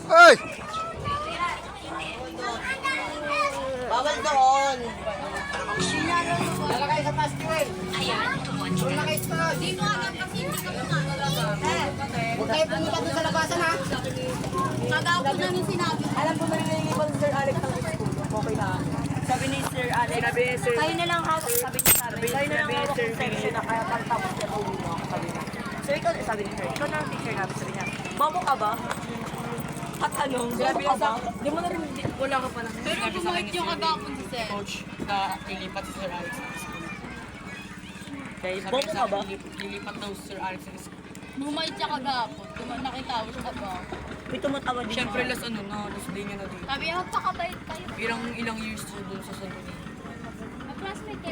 Ay! Bawal doon. Lalakay sa taas, Joel. Doon na kayo sa taas. Huwag kayo pumunta doon sa labasan, ha? Kagapon namin sinabi. Alam ko marinig ko ni Sir Alex ng school. Okay na. Sabi ni Sir Alex. Sabi ni Sir. Kayo na lang hawak. Sabi ni Sir. Kayo na lang hawak sa section na kaya pagtapos niya uwi mo. Sabi niya. Sir, ikaw, sabi ni Sir. Ikaw na ang teacher namin. Sabi niya, bobo ka ba? At anong? Bobo ka ba? Di mo na rin, wala ka pa na. Pero bumalik yung kagapon si Sir. Coach na ilipat si Sir Alex sa school. Okay, Sabi bobo ka ba? Lilipat daw si Sir Alex sa school. Bumalik siya kagapon. Nakita ko siya ba? May tumatawa din. Siyempre, last day niya na dito. Sabi, magpakabait kayo. Ilang years to dun sa San Benito. Mag-classmate kayo.